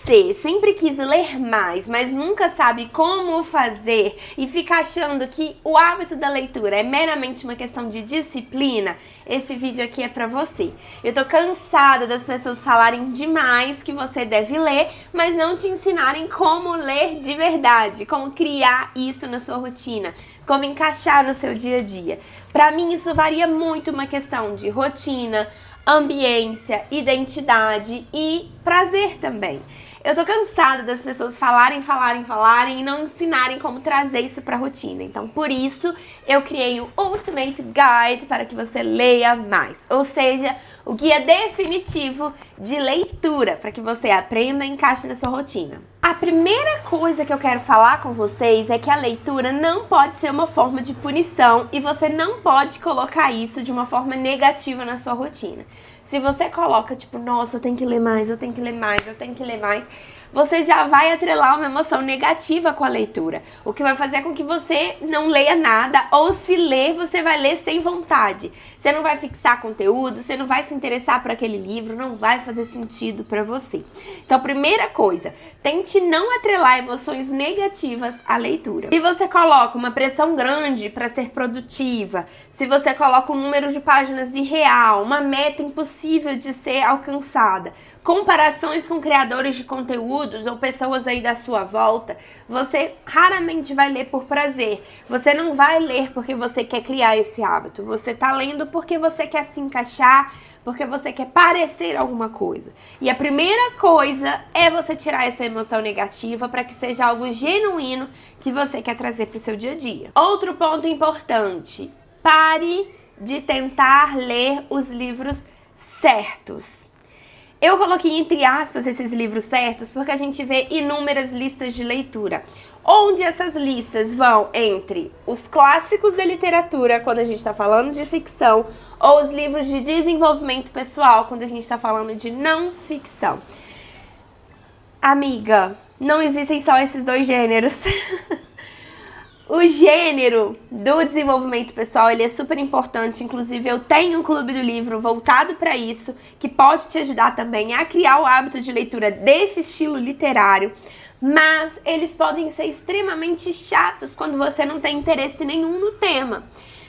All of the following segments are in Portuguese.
você sempre quis ler mais, mas nunca sabe como fazer e fica achando que o hábito da leitura é meramente uma questão de disciplina, esse vídeo aqui é pra você. Eu tô cansada das pessoas falarem demais que você deve ler, mas não te ensinarem como ler de verdade, como criar isso na sua rotina, como encaixar no seu dia a dia. Pra mim isso varia muito, uma questão de rotina, ambiência, identidade e prazer também. Eu tô cansada das pessoas falarem e não ensinarem como trazer isso pra rotina. Então, por isso, eu criei o Ultimate Guide para que você leia mais. Ou seja, o guia definitivo de leitura, para que você aprenda e encaixe na sua rotina. A primeira coisa que eu quero falar com vocês é que a leitura não pode ser uma forma de punição e você não pode colocar isso de uma forma negativa na sua rotina. Se você coloca, tipo, nossa, eu tenho que ler mais, eu tenho que ler mais, eu tenho que ler mais, você já vai atrelar uma emoção negativa com a leitura, o que vai fazer com que você não leia nada, ou se ler, você vai ler sem vontade. Você não vai fixar conteúdo, você não vai se interessar por aquele livro, não vai fazer sentido pra você. Então, primeira coisa, tente não atrelar emoções negativas à leitura. Se você coloca uma pressão grande para ser produtiva, se você coloca um número de páginas irreal, uma meta impossível de ser alcançada, comparações com criadores de conteúdos ou pessoas aí da sua volta, você raramente vai ler por prazer. Você não vai ler porque você quer criar esse hábito. Você tá lendo porque você quer se encaixar, porque você quer parecer alguma coisa. E a primeira coisa é você tirar essa emoção negativa para que seja algo genuíno que você quer trazer para o seu dia a dia. Outro ponto importante: pare de tentar ler os livros certos. Eu coloquei entre aspas esses livros certos porque a gente vê inúmeras listas de leitura, onde essas listas vão entre os clássicos da literatura, quando a gente está falando de ficção, ou os livros de desenvolvimento pessoal, quando a gente está falando de não ficção. Amiga, não existem só esses dois gêneros. O gênero do desenvolvimento pessoal, ele é super importante, inclusive eu tenho um clube do livro voltado para isso, que pode te ajudar também a criar o hábito de leitura desse estilo literário, mas eles podem ser extremamente chatos quando você não tem interesse nenhum no tema.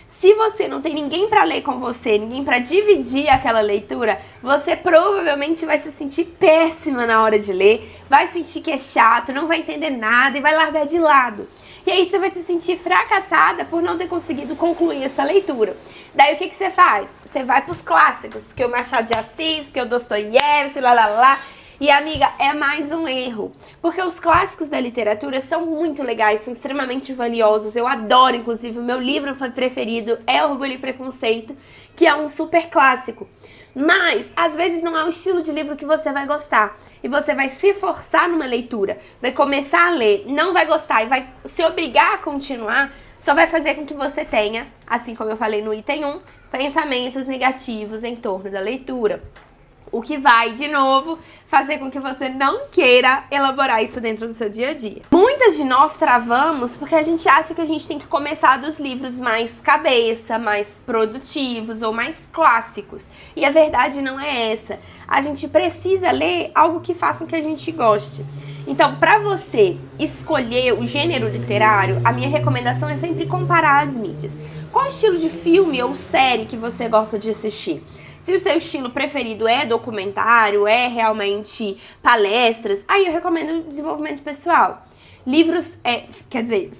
Se você não tem ninguém para ler com você, ninguém para dividir aquela leitura, você provavelmente vai se sentir péssima na hora de ler, vai sentir que é chato, não vai entender nada e vai largar de lado. E aí você vai se sentir fracassada por não ter conseguido concluir essa leitura. Daí o que você faz? Você vai pros clássicos, porque o Machado de Assis, porque o Dostoiévski, lá. E, amiga, é mais um erro, porque os clássicos da literatura são muito legais, são extremamente valiosos, eu adoro, inclusive, o meu livro preferido é Orgulho e Preconceito, que é um super clássico. Mas, às vezes, não é o estilo de livro que você vai gostar, e você vai se forçar numa leitura, vai começar a ler, não vai gostar e vai se obrigar a continuar, só vai fazer com que você tenha, assim como eu falei no item 1, pensamentos negativos em torno da leitura. O que vai, de novo, fazer com que você não queira elaborar isso dentro do seu dia a dia. Muitas de nós travamos porque a gente acha que a gente tem que começar dos livros mais cabeça, mais produtivos ou mais clássicos. E a verdade não é essa. A gente precisa ler algo que faça com que a gente goste. Então, para você escolher o gênero literário, a minha recomendação é sempre comparar as mídias. Qual estilo de filme ou série que você gosta de assistir? Se o seu estilo preferido é documentário, é realmente palestras, aí eu recomendo desenvolvimento pessoal. Livros,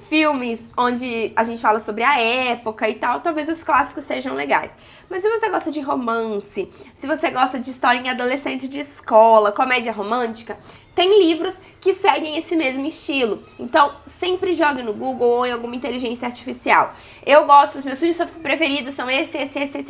filmes onde a gente fala sobre a época e tal, talvez os clássicos sejam legais. Mas se você gosta de romance, se você gosta de historinha adolescente de escola, comédia romântica, tem livros que seguem esse mesmo estilo. Então, sempre jogue no Google ou em alguma inteligência artificial. Eu gosto, os meus filmes preferidos são esse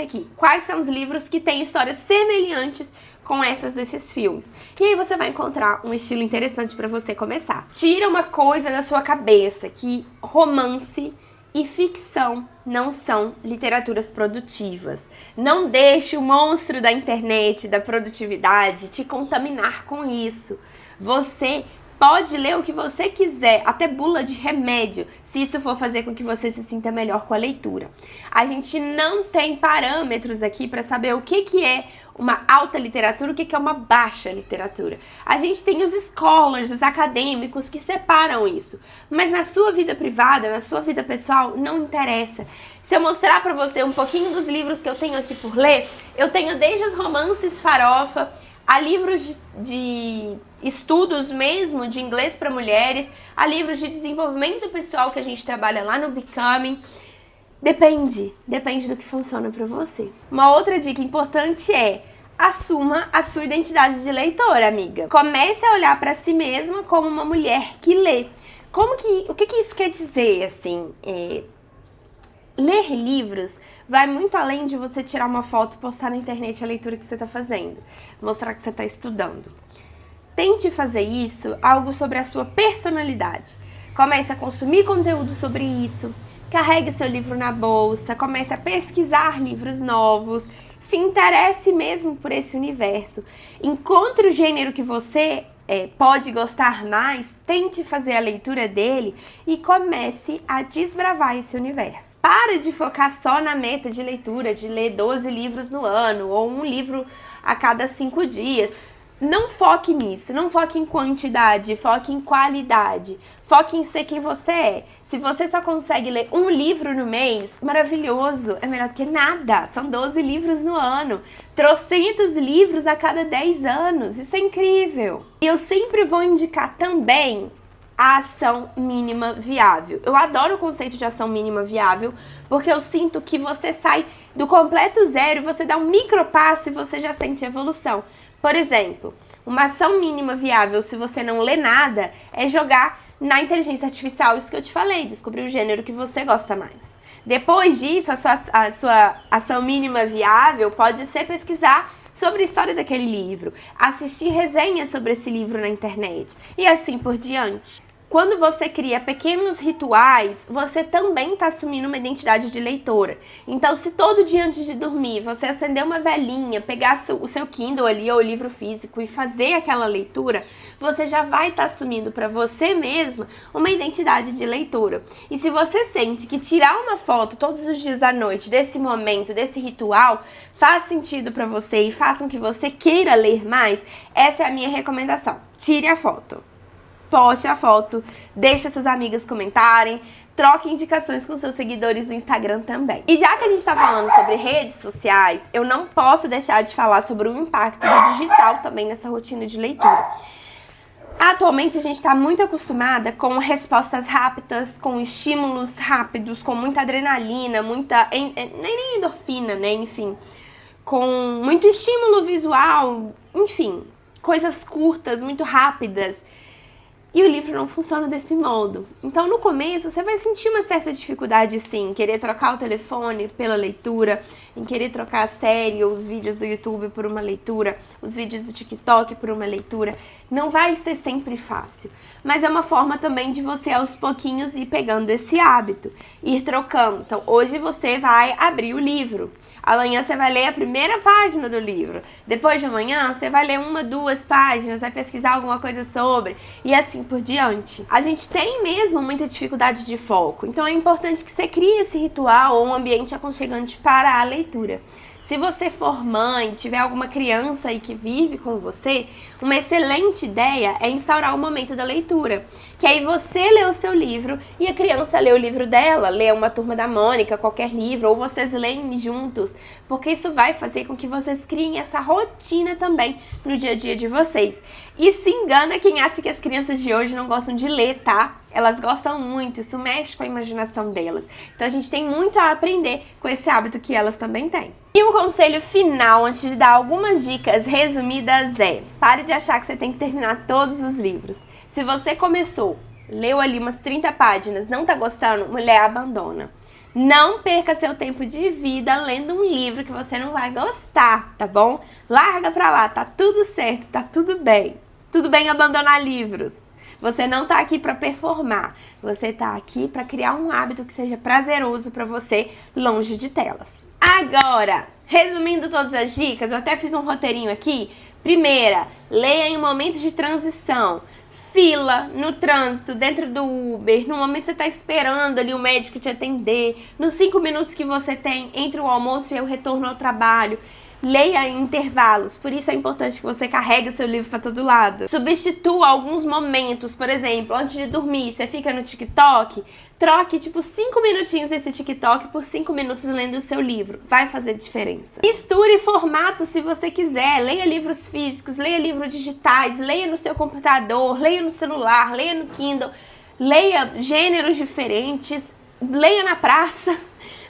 aqui. Quais são os livros que têm histórias semelhantes com essas desses filmes? E aí você vai encontrar um estilo interessante para você começar. Tira uma coisa da sua cabeça, que romance e ficção não são literaturas produtivas. Não deixe o monstro da internet, da produtividade, te contaminar com isso. Você pode ler o que você quiser, até bula de remédio, se isso for fazer com que você se sinta melhor com a leitura. A gente não tem parâmetros aqui para saber o que é uma alta literatura, o que é uma baixa literatura. A gente tem os scholars, os acadêmicos que separam isso. Mas na sua vida privada, na sua vida pessoal, não interessa. Se eu mostrar pra você um pouquinho dos livros que eu tenho aqui por ler, eu tenho desde os romances farofa, a livros de estudos mesmo, de inglês para mulheres, a livros de desenvolvimento pessoal que a gente trabalha lá no Becoming. Depende do que funciona para você. Uma outra dica importante é: assuma a sua identidade de leitora, amiga. Comece a olhar para si mesma como uma mulher que lê. O que isso quer dizer, assim? Ler livros vai muito além de você tirar uma foto e postar na internet a leitura que você está fazendo, mostrar que você está estudando. Tente fazer isso algo sobre a sua personalidade. Comece a consumir conteúdo sobre isso, carregue seu livro na bolsa, comece a pesquisar livros novos, se interesse mesmo por esse universo. Encontre o gênero que você pode gostar mais, tente fazer a leitura dele e comece a desbravar esse universo. Para de focar só na meta de leitura, de ler 12 livros no ano ou um livro a cada 5 dias. Não foque nisso, não foque em quantidade, foque em qualidade, foque em ser quem você é. Se você só consegue ler um livro no mês, maravilhoso, é melhor do que nada. São 12 livros no ano, trocentos livros a cada 10 anos, isso é incrível. E eu sempre vou indicar também a ação mínima viável. Eu adoro o conceito de ação mínima viável, porque eu sinto que você sai do completo zero, você dá um micropasso e você já sente evolução. Por exemplo, uma ação mínima viável, se você não lê nada, é jogar na inteligência artificial, isso que eu te falei, descobrir o gênero que você gosta mais. Depois disso, a sua ação mínima viável pode ser pesquisar sobre a história daquele livro, assistir resenhas sobre esse livro na internet e assim por diante. Quando você cria pequenos rituais, você também está assumindo uma identidade de leitora. Então, se todo dia antes de dormir você acender uma velinha, pegar o seu Kindle ali ou o livro físico e fazer aquela leitura, você já vai estar assumindo para você mesma uma identidade de leitora. E se você sente que tirar uma foto todos os dias à noite desse momento, desse ritual, faz sentido para você e faça com que você queira ler mais, essa é a minha recomendação. Tire a foto. Poste a foto, deixe suas amigas comentarem, troque indicações com seus seguidores no Instagram também. E já que a gente tá falando sobre redes sociais, eu não posso deixar de falar sobre o impacto do digital também nessa rotina de leitura. Atualmente a gente está muito acostumada com respostas rápidas, com estímulos rápidos, com muita adrenalina, nem endorfina, né, enfim, com muito estímulo visual, enfim, coisas curtas, muito rápidas. E o livro não funciona desse modo. Então, no começo, você vai sentir uma certa dificuldade, sim, em querer trocar o telefone pela leitura, em querer trocar a série ou os vídeos do YouTube por uma leitura, os vídeos do TikTok por uma leitura. Não vai ser sempre fácil, mas é uma forma também de você, aos pouquinhos, ir pegando esse hábito, ir trocando. Então, hoje você vai abrir o livro. Amanhã você vai ler a primeira página do livro. Depois de amanhã, você vai ler 1, 2 páginas, vai pesquisar alguma coisa sobre, e assim por diante. A gente tem mesmo muita dificuldade de foco, então é importante que você crie esse ritual ou um ambiente aconchegante para a leitura. Se você for mãe, tiver alguma criança aí que vive com você, uma excelente ideia é instaurar o momento da leitura. Que aí você lê o seu livro e a criança lê o livro dela, lê uma Turma da Mônica, qualquer livro, ou vocês leem juntos, porque isso vai fazer com que vocês criem essa rotina também no dia a dia de vocês. E se engana quem acha que as crianças de hoje não gostam de ler, tá? Elas gostam muito, isso mexe com a imaginação delas. Então a gente tem muito a aprender com esse hábito que elas também têm. E um conselho final, antes de dar algumas dicas resumidas, é: pare de achar que você tem que terminar todos os livros. Se você começou, leu ali umas 30 páginas, não tá gostando, mulher, abandona. Não perca seu tempo de vida lendo um livro que você não vai gostar, tá bom? Larga pra lá, tá tudo certo, tá tudo bem. Tudo bem abandonar livros. Você não tá aqui pra performar, você tá aqui pra criar um hábito que seja prazeroso pra você, longe de telas. Agora, resumindo todas as dicas, eu até fiz um roteirinho aqui. Primeira, leia em momentos de transição. fila, no trânsito, dentro do Uber, no momento que você está esperando ali o médico te atender, nos 5 minutos que você tem entre o almoço e o retorno ao trabalho. Leia em intervalos, por isso é importante que você carregue o seu livro para todo lado. Substitua alguns momentos, por exemplo, antes de dormir, você fica no TikTok, troque tipo 5 minutinhos esse TikTok por 5 minutos lendo o seu livro. Vai fazer diferença. Misture formato se você quiser, leia livros físicos, leia livros digitais, leia no seu computador, leia no celular, leia no Kindle, leia gêneros diferentes, leia na praça.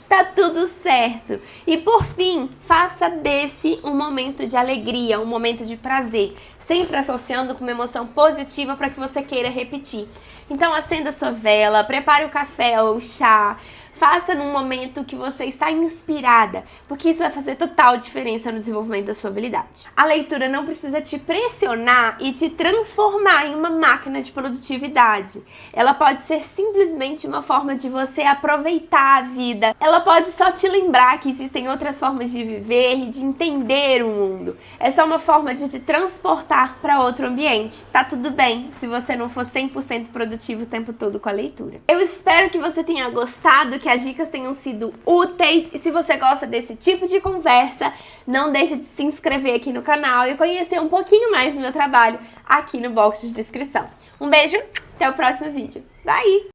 Tá tudo certo. E por fim, faça desse um momento de alegria, um momento de prazer, sempre associando com uma emoção positiva para que você queira repetir. Então acenda sua vela, prepare o café ou o chá, faça num momento que você está inspirada, porque isso vai fazer total diferença no desenvolvimento da sua habilidade. A leitura não precisa te pressionar e te transformar em uma máquina de produtividade. Ela pode ser simplesmente uma forma de você aproveitar a vida. Ela pode só te lembrar que existem outras formas de viver e de entender o mundo. É só uma forma de te transportar para outro ambiente. Tá tudo bem se você não for 100% produtivo o tempo todo com a leitura. Eu espero que você tenha gostado, que as dicas tenham sido úteis, e se você gosta desse tipo de conversa, não deixe de se inscrever aqui no canal e conhecer um pouquinho mais do meu trabalho aqui no box de descrição. Um beijo, até o próximo vídeo. Bye!